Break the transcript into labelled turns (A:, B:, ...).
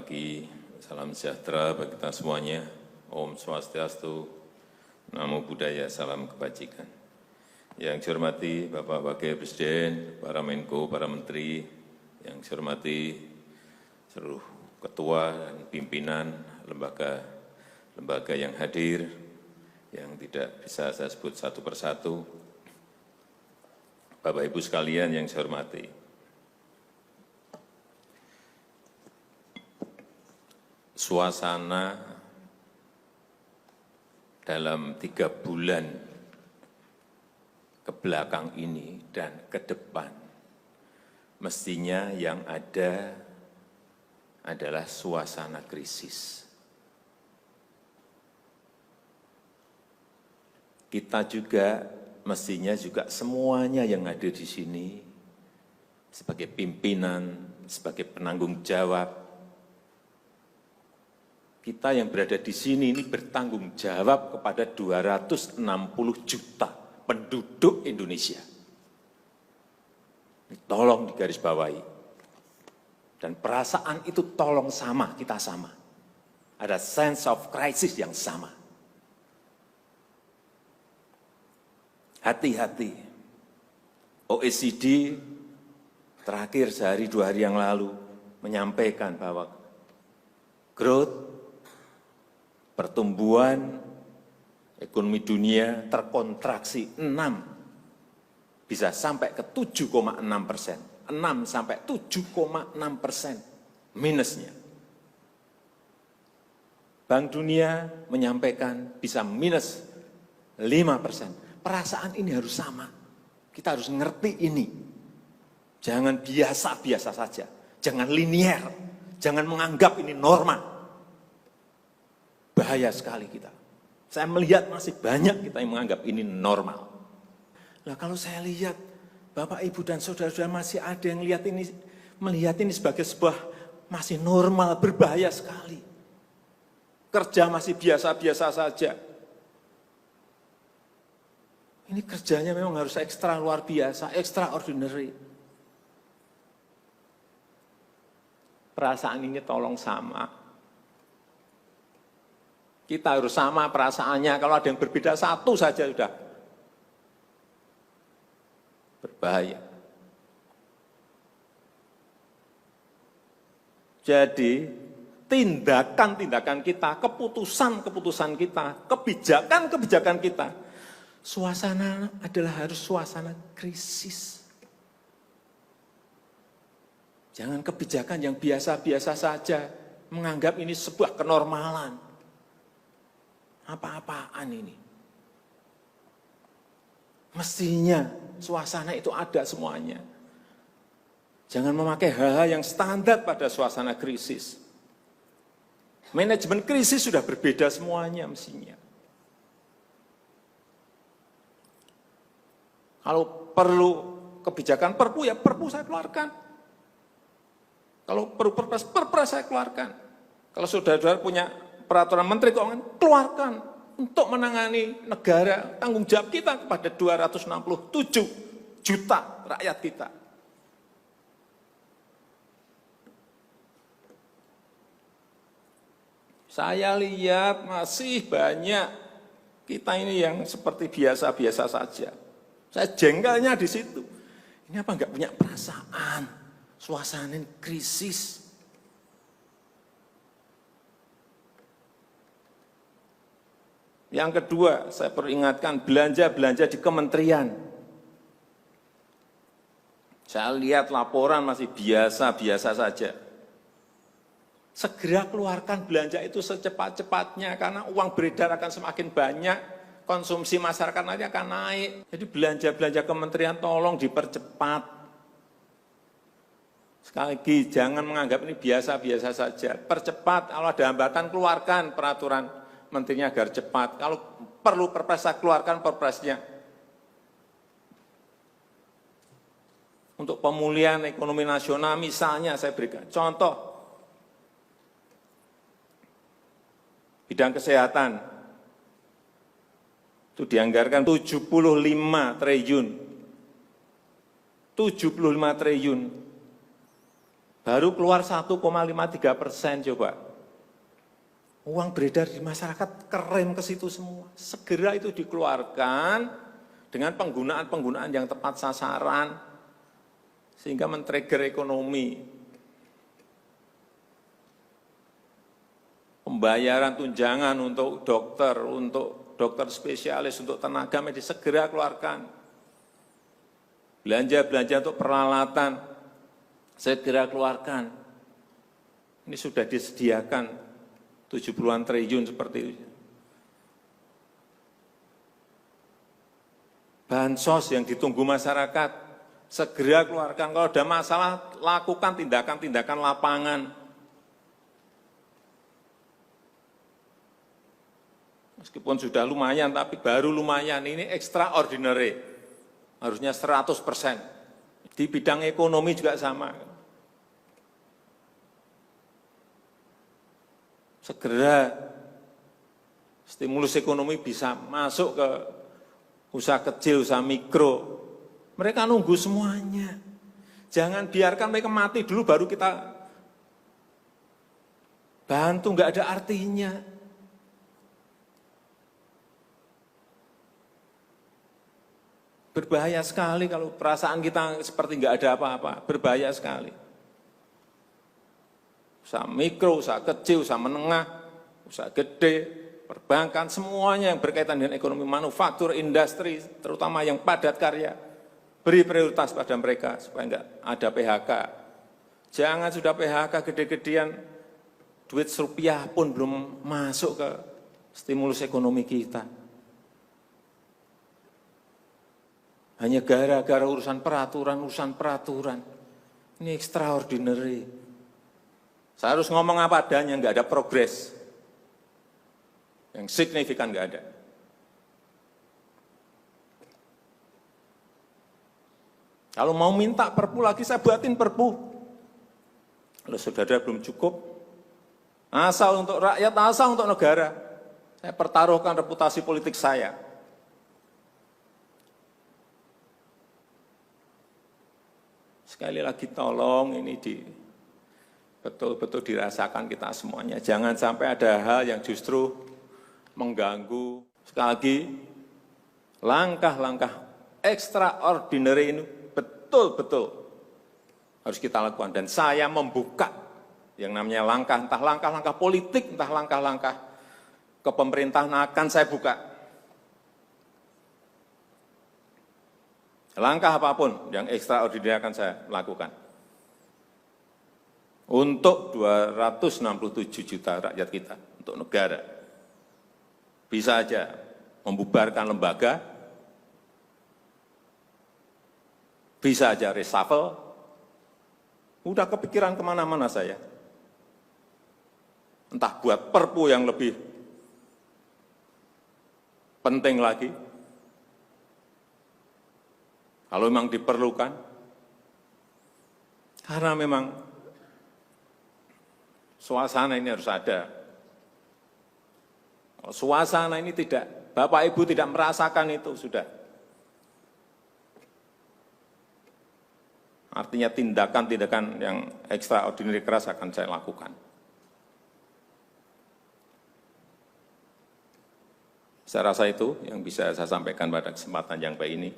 A: pagi, salam sejahtera bagi kita semuanya. Om Swastiastu, Namo Buddhaya, salam kebajikan. Yang saya hormati Bapak Wakil Presiden, para Menko, para Menteri, yang saya hormati seluruh ketua dan pimpinan lembaga yang hadir, yang tidak bisa saya sebut satu persatu. Bapak Ibu sekalian yang saya hormati, suasana dalam 3 bulan ke belakang ini dan ke depan, mestinya yang ada adalah suasana krisis. Kita juga mestinya juga semuanya yang hadir di sini sebagai pimpinan, sebagai penanggung jawab, kita yang berada di sini ini bertanggung jawab kepada 260 juta penduduk Indonesia. Tolong digarisbawahi. Dan perasaan itu tolong sama, kita sama. Ada sense of crisis yang sama. Hati-hati. OECD terakhir sehari 2 hari yang lalu menyampaikan bahwa growth, pertumbuhan ekonomi dunia terkontraksi 6, bisa sampai ke 7,6%. 6 sampai 7,6% minusnya. Bank Dunia menyampaikan bisa minus 5%. Perasaan ini harus sama. Kita harus ngerti ini. Jangan biasa-biasa saja. Jangan linier. Jangan menganggap ini norma. Bahaya sekali kita. Saya melihat masih banyak kita yang menganggap ini normal. Nah, kalau saya lihat Bapak, Ibu, dan saudara-saudara masih ada yang melihat ini sebagai sebuah masih normal, berbahaya sekali. Kerja masih biasa-biasa saja. Ini kerjanya memang harus ekstra luar biasa, extraordinary. Perasaan ini tolong sama. Kita harus sama perasaannya, kalau ada yang berbeda satu saja sudah berbahaya. Jadi, tindakan-tindakan kita, keputusan-keputusan kita, kebijakan-kebijakan kita, suasana adalah harus suasana krisis. Jangan kebijakan yang biasa-biasa saja, menganggap ini sebuah kenormalan. Apa-apaan ini? Mestinya suasana itu ada semuanya. Jangan memakai hal-hal yang standar pada suasana krisis. Manajemen krisis sudah berbeda semuanya mestinya. Kalau perlu kebijakan perpu, ya perpu saya keluarkan. Kalau perlu perpres saya keluarkan. Kalau saudara-saudara punya peraturan Menteri Keuangan, keluarkan untuk menangani negara, tanggung jawab kita kepada 267 juta rakyat kita. Saya lihat masih banyak kita ini yang seperti biasa-biasa saja. Saya jengkelnya di situ. Ini apa enggak punya perasaan, suasana krisis. Yang kedua, saya peringatkan belanja-belanja di kementerian. Saya lihat laporan masih biasa-biasa saja. Segera keluarkan belanja itu secepat-cepatnya, karena uang beredar akan semakin banyak, konsumsi masyarakat nanti akan naik. Jadi belanja-belanja kementerian tolong dipercepat. Sekali lagi, jangan menganggap ini biasa-biasa saja. Percepat, kalau ada hambatan keluarkan peraturan menterinya agar cepat. Kalau perlu perpres, saya keluarkan perpresnya. Untuk pemulihan ekonomi nasional misalnya saya berikan contoh. Bidang kesehatan. Itu dianggarkan 75 triliun. 75 triliun. Baru keluar 1,53% coba. Uang beredar di masyarakat kerem ke situ semua. Segera itu dikeluarkan dengan penggunaan-penggunaan yang tepat sasaran, sehingga men-trigger ekonomi. Pembayaran tunjangan untuk dokter spesialis, untuk tenaga medis, segera keluarkan. Belanja-belanja untuk peralatan, segera keluarkan. Ini sudah disediakan 70-an triliun seperti itu. Bansos yang ditunggu masyarakat, segera keluarkan. Kalau ada masalah, lakukan tindakan-tindakan lapangan. Meskipun sudah lumayan, tapi baru lumayan. Ini extraordinary. Harusnya 100%. Di bidang ekonomi juga sama. Segera stimulus ekonomi bisa masuk ke usaha kecil, usaha mikro. Mereka nunggu semuanya. Jangan biarkan mereka mati dulu baru kita bantu, nggak ada artinya. Berbahaya sekali kalau perasaan kita seperti nggak ada apa-apa, berbahaya sekali. Usaha mikro, usaha kecil, usaha menengah, usaha gede, perbankan, semuanya yang berkaitan dengan ekonomi manufaktur, industri, terutama yang padat karya, beri prioritas pada mereka supaya enggak ada PHK. Jangan sudah PHK gede-gedean, duit rupiah pun belum masuk ke stimulus ekonomi kita. Hanya gara-gara urusan peraturan. Ini extraordinary. Saya harus ngomong apa adanya, nggak ada progres. Yang signifikan nggak ada. Kalau mau minta perpu lagi, saya buatin perpu. Kalau saudara belum cukup, asal untuk rakyat, asal untuk negara. Saya pertaruhkan reputasi politik saya. Sekali lagi tolong ini betul-betul dirasakan kita semuanya. Jangan sampai ada hal yang justru mengganggu. Sekali lagi, langkah-langkah extraordinary ini betul-betul harus kita lakukan. Dan saya membuka yang namanya langkah, entah langkah-langkah politik, entah langkah-langkah kepemerintahan akan saya buka. Langkah apapun yang extraordinary akan saya lakukan. Untuk 267 juta rakyat kita, untuk negara. Bisa aja membubarkan lembaga, bisa aja reshuffle, udah kepikiran kemana-mana saya. Entah buat perpu yang lebih penting lagi, kalau memang diperlukan, karena memang suasana ini harus ada. Kalau suasana ini tidak, Bapak Ibu tidak merasakan itu, sudah. Artinya tindakan-tindakan yang extraordinary keras akan saya lakukan. Saya rasa itu yang bisa saya sampaikan pada kesempatan yang baik ini.